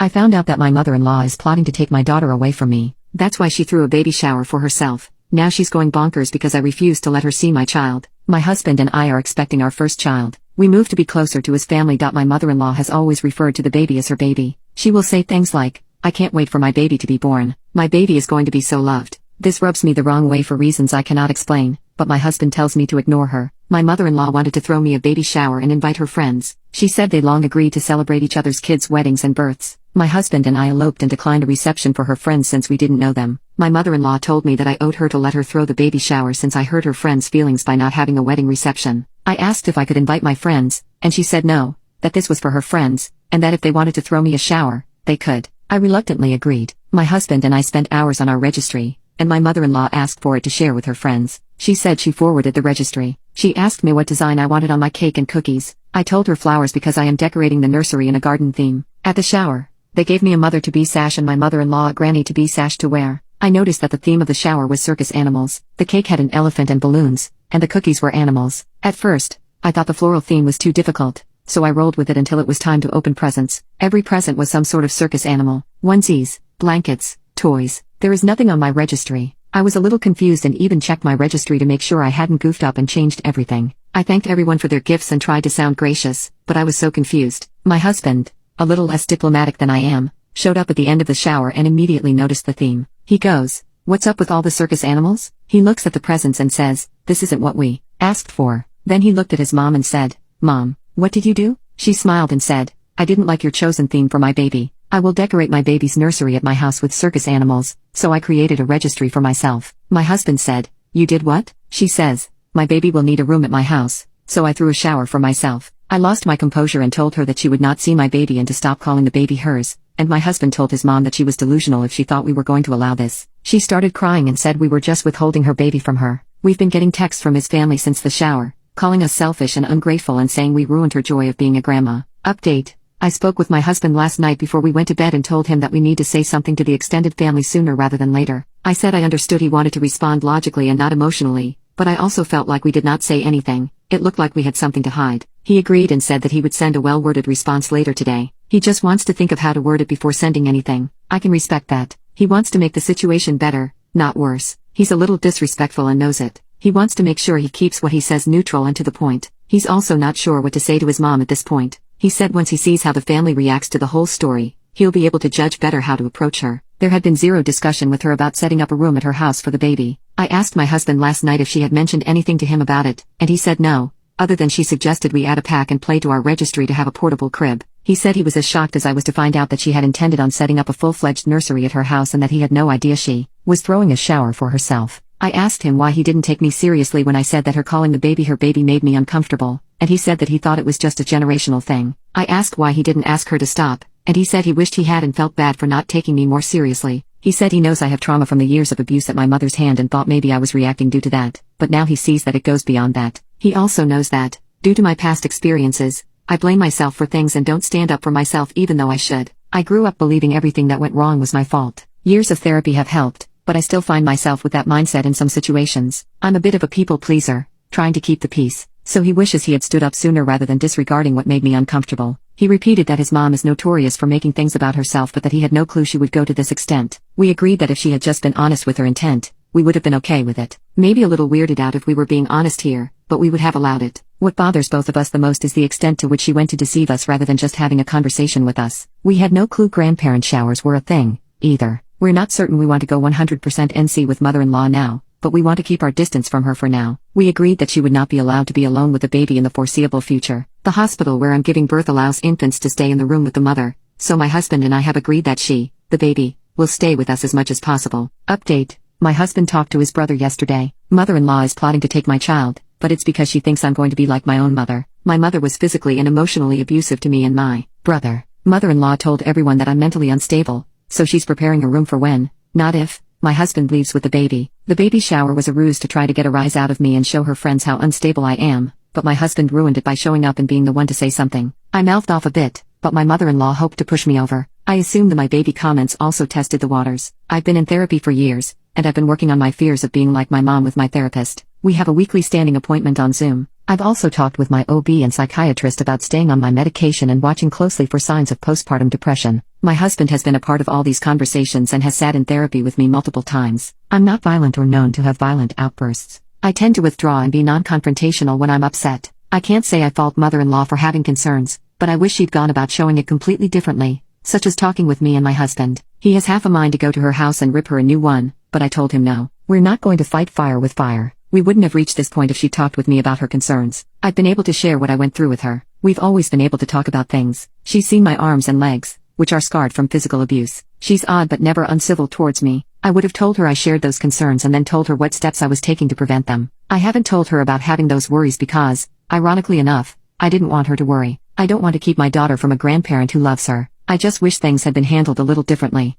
I found out that my mother-in-law is plotting to take my daughter away from me. That's why she threw a baby shower for herself. Now she's going bonkers because I refuse to let her see my child. My husband and I are expecting our first child. We moved to be closer to his family. My mother-in-law has always referred to the baby as her baby. She will say things like, "I can't wait for my baby to be born. My baby is going to be so loved." This rubs me the wrong way for reasons I cannot explain, but my husband tells me to ignore her. My mother-in-law wanted to throw me a baby shower and invite her friends. She said they long agreed to celebrate each other's kids' weddings and births. My husband and I eloped and declined a reception for her friends since we didn't know them. My mother-in-law told me that I owed her to let her throw the baby shower since I hurt her friends' feelings by not having a wedding reception. I asked if I could invite my friends, and she said no, that this was for her friends, and that if they wanted to throw me a shower, they could. I reluctantly agreed. My husband and I spent hours on our registry, and my mother-in-law asked for it to share with her friends. She said she forwarded the registry. She asked me what design I wanted on my cake and cookies. I told her flowers because I am decorating the nursery in a garden theme. At the shower, they gave me a mother-to-be sash and my mother-in-law a granny-to-be sash to wear. I noticed that the theme of the shower was circus animals. The cake had an elephant and balloons, and the cookies were animals. At first, I thought the floral theme was too difficult, so I rolled with it until it was time to open presents. Every present was some sort of circus animal. Onesies, blankets, toys. There is nothing on my registry. I was a little confused and even checked my registry to make sure I hadn't goofed up and changed everything. I thanked everyone for their gifts and tried to sound gracious, but I was so confused. My husband, a little less diplomatic than I am, showed up at the end of the shower and immediately noticed the theme. He goes, "What's up with all the circus animals?" He looks at the presents and says, "This isn't what we asked for." Then he looked at his mom and said, "Mom, what did you do?" She smiled and said, "I didn't like your chosen theme for my baby. I will decorate my baby's nursery at my house with circus animals, so I created a registry for myself." My husband said, "You did what?" She says, "My baby will need a room at my house, so I threw a shower for myself." I lost my composure and told her that she would not see my baby and to stop calling the baby hers, and my husband told his mom that she was delusional if she thought we were going to allow this. She started crying and said we were just withholding her baby from her. We've been getting texts from his family since the shower, calling us selfish and ungrateful and saying we ruined her joy of being a grandma. Update: I spoke with my husband last night before we went to bed and told him that we need to say something to the extended family sooner rather than later. I said I understood he wanted to respond logically and not emotionally, but I also felt like we did not say anything. It looked like we had something to hide. He agreed and said that he would send a well-worded response later today. He just wants to think of how to word it before sending anything. I can respect that. He wants to make the situation better, not worse. He's a little disrespectful and knows it. He wants to make sure he keeps what he says neutral and to the point. He's also not sure what to say to his mom at this point. He said once he sees how the family reacts to the whole story, he'll be able to judge better how to approach her. There had been zero discussion with her about setting up a room at her house for the baby. I asked my husband last night if she had mentioned anything to him about it, and he said no, other than she suggested we add a pack and play to our registry to have a portable crib. He said he was as shocked as I was to find out that she had intended on setting up a full-fledged nursery at her house and that he had no idea she was throwing a shower for herself. I asked him why he didn't take me seriously when I said that her calling the baby her baby made me uncomfortable, and he said that he thought it was just a generational thing. I asked why he didn't ask her to stop, and he said he wished he had and felt bad for not taking me more seriously. He said he knows I have trauma from the years of abuse at my mother's hand and thought maybe I was reacting due to that, but now he sees that it goes beyond that. He also knows that, due to my past experiences, I blame myself for things and don't stand up for myself even though I should. I grew up believing everything that went wrong was my fault. Years of therapy have helped, but I still find myself with that mindset in some situations. I'm a bit of a people pleaser, trying to keep the peace, so he wishes he had stood up sooner rather than disregarding what made me uncomfortable. He repeated that his mom is notorious for making things about herself but that he had no clue she would go to this extent. We agreed that if she had just been honest with her intent, we would have been okay with it. Maybe a little weirded out if we were being honest here, but we would have allowed it. What bothers both of us the most is the extent to which she went to deceive us rather than just having a conversation with us. We had no clue grandparent showers were a thing, either. We're not certain we want to go 100% NC with mother-in-law now, but we want to keep our distance from her for now. We agreed that she would not be allowed to be alone with the baby in the foreseeable future. The hospital where I'm giving birth allows infants to stay in the room with the mother, so my husband and I have agreed that she, the baby, will stay with us as much as possible. Update: my husband talked to his brother yesterday. Mother-in-law is plotting to take my child, but it's because she thinks I'm going to be like my own mother. My mother was physically and emotionally abusive to me and my brother. Mother-in-law told everyone that I'm mentally unstable, so she's preparing a room for when, not if, my husband leaves with the baby. The baby shower was a ruse to try to get a rise out of me and show her friends how unstable I am, but my husband ruined it by showing up and being the one to say something. I mouthed off a bit, but my mother-in-law hoped to push me over. I assumed the my baby comments also tested the waters. I've been in therapy for years, and I've been working on my fears of being like my mom with my therapist. We have a weekly standing appointment on Zoom. I've also talked with my OB and psychiatrist about staying on my medication and watching closely for signs of postpartum depression. My husband has been a part of all these conversations and has sat in therapy with me multiple times. I'm not violent or known to have violent outbursts. I tend to withdraw and be non-confrontational when I'm upset. I can't say I fault mother-in-law for having concerns, but I wish she'd gone about showing it completely differently, such as talking with me and my husband. He has half a mind to go to her house and rip her a new one, but I told him no. We're not going to fight fire with fire. We wouldn't have reached this point if she talked with me about her concerns. I've been able to share what I went through with her. We've always been able to talk about things. She's seen my arms and legs, which are scarred from physical abuse. She's odd but never uncivil towards me. I would have told her I shared those concerns and then told her what steps I was taking to prevent them. I haven't told her about having those worries because, ironically enough, I didn't want her to worry. I don't want to keep my daughter from a grandparent who loves her. I just wish things had been handled a little differently.